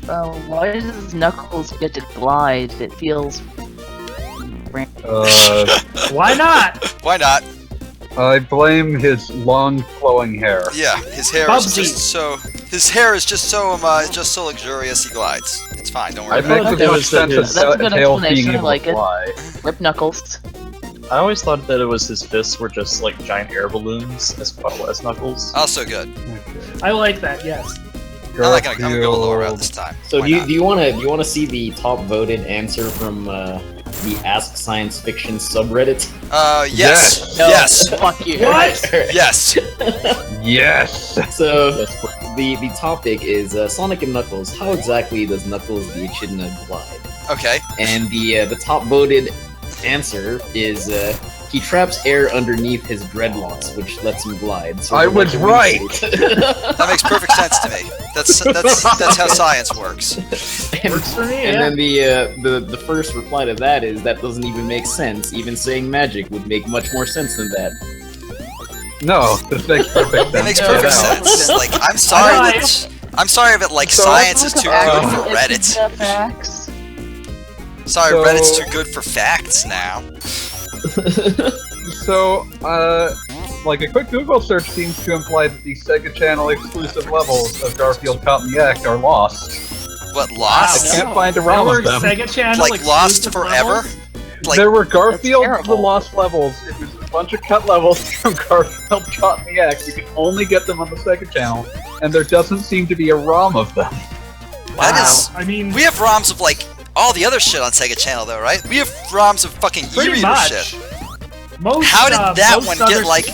Why does Knuckles get to glide? It feels... Why not? Why not? I blame his long flowing hair. Yeah, his hair is just so... His hair is just so luxurious he glides. It's fine, don't worry I about think it. it makes sense That's a good tail being explanation, I able like to it. fly. Rip Knuckles. I always thought that it was his fists were just like giant air balloons as well as Knuckles. Also good. I like that, yes. I'm gonna go lower route this time. So Why do not? you want to see the top voted answer from the Ask Science Fiction subreddit? Yes. No, Yes. fuck you. What? Yes. Yes! So the topic is Sonic and Knuckles. How exactly does Knuckles the Echidna glide? Okay. And the top voted answer is he traps air underneath his dreadlocks, which lets him glide. So I was right! That makes perfect sense to me. That's how science works. Works for me, And yeah. then the first reply to that is that doesn't even make sense. Even saying magic would make much more sense than that. No, this makes perfect sense. It makes perfect sense. Like, I'm sorry that like science is too good for Reddit. Facts. Sorry, So- Reddit's too good for facts now. So, like a quick Google search seems to imply that the Sega Channel exclusive levels of Garfield Caught in the Act are lost. What, I lost? can't find a There ROM were of them. Sega Channel Like lost exclusive forever? levels? Like, There were Garfield That's the terrible. Lost levels. It was a bunch of cut levels from Garfield Caught in the Act. You can only get them on the Sega Channel, and there doesn't seem to be a ROM of them. that is... I mean, We have ROMs of like all the other shit on Sega Channel though, right? We have ROMs of fucking pretty e-reader much. shit. Most, How did that most one other get like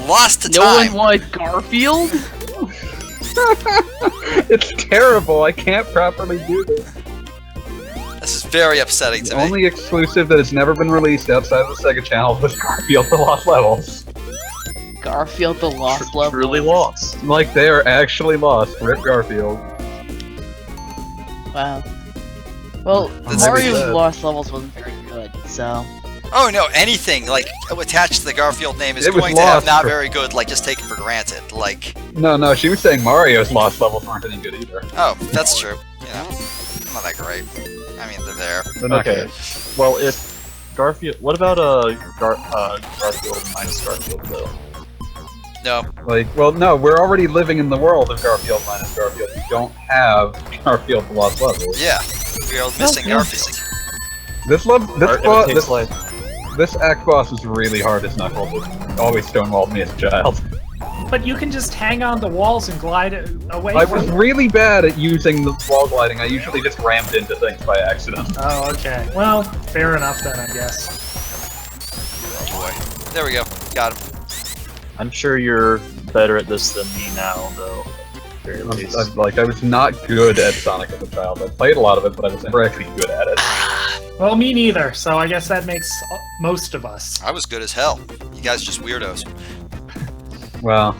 lost to No time? one wanted Garfield? It's terrible. I can't properly do this. This is very upsetting The to me. only exclusive that has never been released outside of the Sega Channel was Garfield the Lost levels. Garfield the Lost Level. Truly lost. Like, they are actually lost. Rip Garfield. Wow. Well, That's Mario's really sad. Lost Levels wasn't very good, so... Oh no, anything like attached to the Garfield name is It was going to have lost not for- very good, like just taken for granted. Like, No, she was saying Mario's Lost levels aren't any good either. oh, that's true. You know, not that great. I mean, they're there. They're not Okay. good. Well, if Garfield, what about Garfield minus Garfield though? No, Like, well, no, we're already living in the world of Garfield minus Garfield. We don't have Garfield the Lost levels. yeah, we are missing yeah. Garfield. This act boss is really hard as Knuckles. It always stonewalled me as a child. But you can just hang on the walls and glide away I from was really bad at using the wall gliding. I usually just rammed into things by accident. Oh, okay. Well, fair enough then, I guess. Oh boy, there we go, got him. I'm sure you're better at this than me now, though. At the very least. I was not good at Sonic as a child. I played a lot of it, but I was never actually good at it. Well, me neither, so I guess that makes most of us. I was good as hell. You guys just weirdos. Well,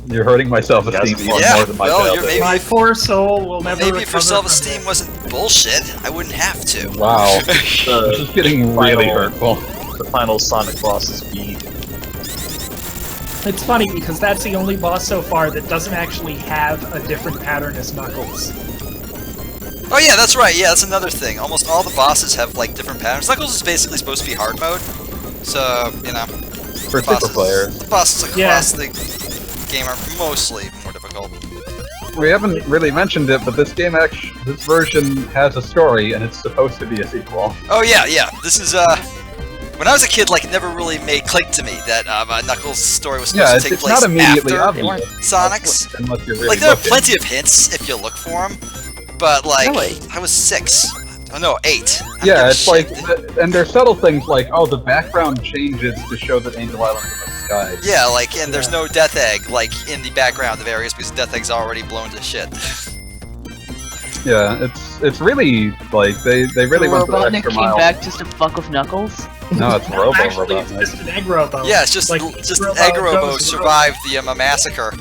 you're hurting my self-esteem Yes, even yeah, more than my well, you're childhood. maybe- My poor soul will never Maybe if your recover self-esteem from wasn't bullshit, I wouldn't have to. Wow, this The, is getting really Final- hurtful. the final Sonic boss is beat. this. It's funny because that's the only boss so far that doesn't actually have a different pattern as Knuckles. Oh yeah, that's right. Yeah, that's another thing. Almost all the bosses have like different patterns. Knuckles is basically supposed to be hard mode, so you know, For single players. the bosses across Yeah. the game are mostly more difficult. We haven't really mentioned it, but this this version has a story, and it's supposed to be a sequel. Oh yeah, yeah. This is when I was a kid, like it never really made click to me that Knuckles' story was supposed Yeah, to it's, take it's place not immediately after obvious. Sonic's. Unless you're really Like there are looking. plenty of hints if you look for them, but like Really? I was 6. Oh no, 8. I don't give Yeah, a it's shit. like, and there's subtle things like, oh, the background changes to show that Angel Island's in the sky. Yeah, like, and there's no Death Egg, like, in the background of areas because Death Egg's already blown to shit. Yeah, it's really, like, they really went the Robotnik extra came mile. back just to fuck with Knuckles? No, it's No, actually, Robotnik. it's just an egg robo. Yeah, it's just, Like, just Robo Egg Robo goes- survived the massacre,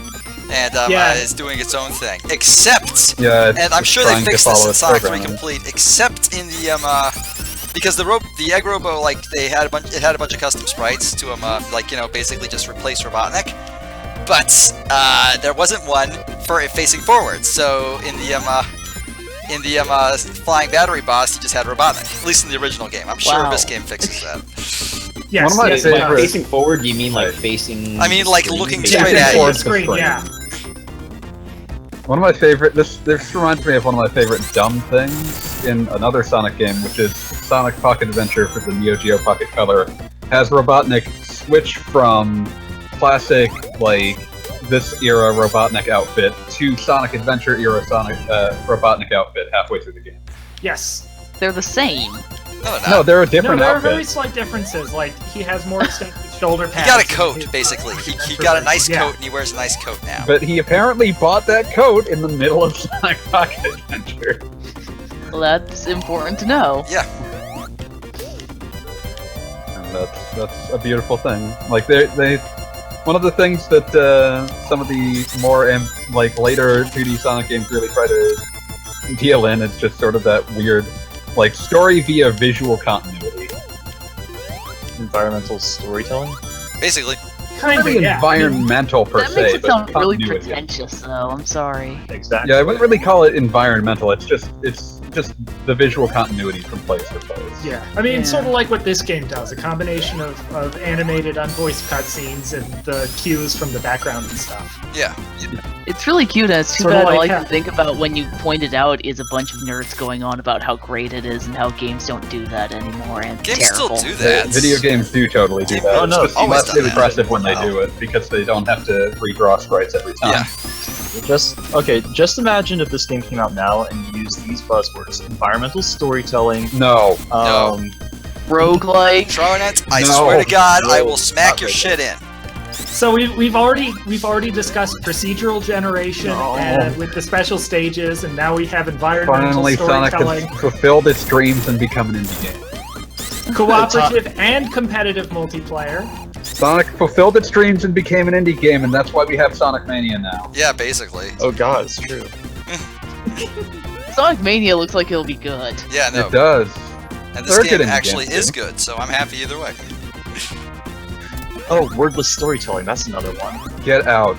and Yeah. is doing its own thing. Except, Yeah, it's, and I'm it's sure they trying to fixed this follow in its Sonic 3 programming. Complete, except in the because the Egg Robo, like, it had a bunch of custom sprites to like, you know, basically just replace Robotnik. But there wasn't one for it facing forward. So in the in the flying battery boss, he just had Robotnik. At least in the original game. I'm sure Wow. this game fixes that. Yes, One of my yes, By favorite- facing forward, do you mean like facing? I mean, the like, screen? looking yeah, straight at facing you. the screen, yeah. One of my favorite. This reminds me of one of my favorite dumb things in another Sonic game, which is Sonic Pocket Adventure for the Neo Geo Pocket Color. Has Robotnik switch from classic like this era Robotnik outfit to Sonic Adventure era Sonic Robotnik outfit halfway through the game. Yes. They're the same. No, they're not. No, they're a No, different there are outfit. very slight differences. Like, he has more extended shoulder pads. He got a than coat, his basically. He Adventure got a version. nice Yeah. coat, and he wears a nice coat now. But he apparently bought that coat in the middle of Sonic Pocket Adventure. Well, that's important to know. Yeah. And that's a beautiful thing. Like they one of the things that some of the more like later 2D Sonic games really try to deal in is just sort of that weird like story via visual continuity. Environmental storytelling. Basically. Kind of, Really yeah. environmental per That se, makes it but sound really continuity. pretentious, though. I'm sorry. Exactly. Yeah, I wouldn't really call it environmental. It's just the visual continuity from place to place. Yeah, I mean, Yeah. sort of like what this game does, a combination of animated, unvoiced cutscenes and the cues from the background and stuff. Yeah. It's really cute, and it's too Sorta bad like all I how- can think about when you pointed out is a bunch of nerds going on about how great it is and how games don't do that anymore, and Games terrible. still do that. Video games do totally do that. Oh, no, it's just always less done that. impressive when they do it because they don't have to redraw sprites every time. Yeah. Just imagine if this game came out now and you used these buzzwords: environmental storytelling, No. No. Roguelike. Trynant, I No. swear to God, I No. will smack Not your right. shit in. So we've already discussed procedural generation No. and with the special stages, and now we have environmental Finally, Sonic storytelling, has fulfilled its dreams and become an indie game. cooperative and competitive multiplayer. Sonic fulfilled its dreams and became an indie game, and that's why we have Sonic Mania now. Yeah, basically. Oh god, it's true. Sonic Mania looks like it'll be good. Yeah, no. It does. And this They're game good indie actually games, is too. good, so I'm happy either way. Oh, wordless storytelling, that's another one. Get out.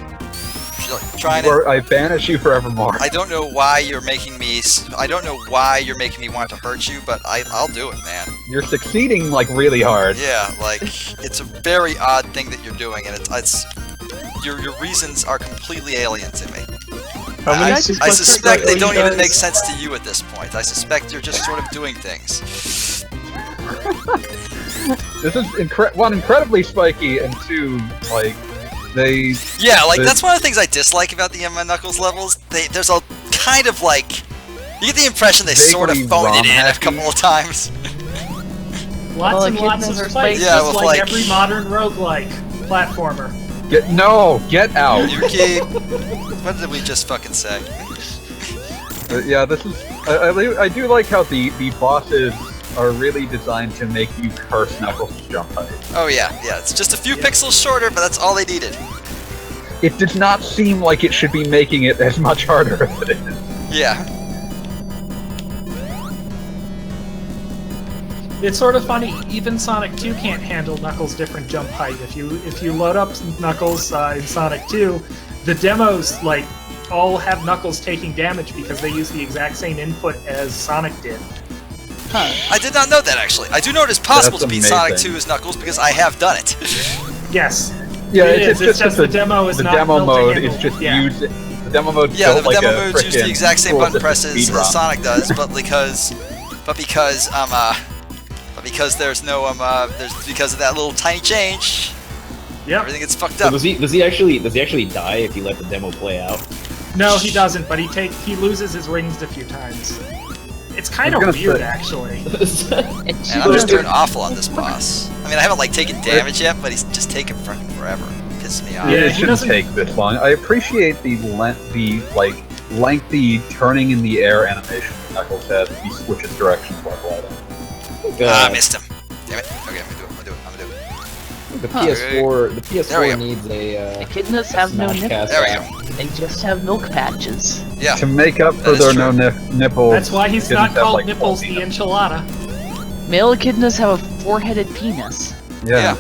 Trynant, Or I banish you forevermore. I don't know why you're making me. I don't know why you're making me want to hurt you, but I'll do it, man. You're succeeding like really hard. Yeah, like it's a very odd thing that you're doing, and it's your reasons are completely alien to me. How many I suplexes suspect are they you don't even guys- make sense to you at this point. I suspect you're just sort of doing things. This is one, incredibly spiky, and two, like, they... Yeah, like They- that's one of the things I dislike about the Knuckles levels. There's a kind of like you get the impression they sort of Vaguely phoned it in a ROM-hacky. couple of times. Lots Well, and it lots of gives us spikes, Yeah, just with, like like- every modern roguelike platformer. Get out! Yuki, what did we just fucking say? Yeah, this is... I do like how the bosses are really designed to make you curse Knuckles' jump height. Oh yeah, it's just a few pixels shorter, but that's all they needed. It does not seem like it should be making it as much harder as it is. Yeah. It's sort of funny. Even Sonic 2 can't handle Knuckles' different jump height. If you load up Knuckles in Sonic 2, the demos like all have Knuckles taking damage because they use the exact same input as Sonic did. Huh. I did not know that actually. I do know it is possible That's to beat Sonic amazing. 2 as Knuckles because I have done it. Yes. Yeah, It is, it's just just that the demo is the not demo built to mode handle- is just yeah. using... The demo mode Yeah, the built like demo a modes use the frickin' exact same full button system presses speed as ROM. Sonic does, but because there's no because of that little tiny change, Yep. everything gets fucked So up. does he actually die if you let the demo play out? No, he doesn't, but he loses his wings a few times. It's kind I of was gonna weird, say- actually. And And she I'm just was doing awful on this boss. I mean, I haven't like taken damage yet, but he's just taking fucking forever. Pisses me off. Yeah, it he shouldn't doesn't- take this long. I appreciate the lengthy turning in the air animation Knuckles has if he switches directions while gliding. I missed him. Damn it. Okay, I'm gonna do it. The Huh. PS4, the There we PS4 go. needs a echidnas have no Smash nipples. Cast There we app. go. They just have milk patches. Yeah. To make up for is their true. no nipples. That's why he's kittens not have, called like, Nipples 12 the Enchilada. Male echidnas have a four-headed penis. Yeah.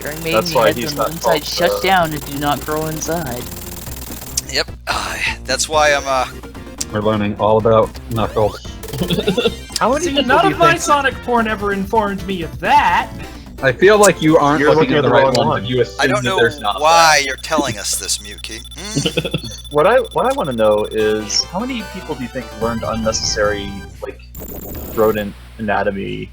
During That's mating why heads he's on not one side called, shut down and do not grow inside. Yep. That's why I'm We're learning all about Knuckles. How many See, people none do of you my think... Sonic porn ever informed me of that. I feel like you aren't You're looking at the right one, but you assume I don't that know there's not. why you're telling us this, MuteKi. Hmm? What I want to know is how many people do you think learned unnecessary like rodent anatomy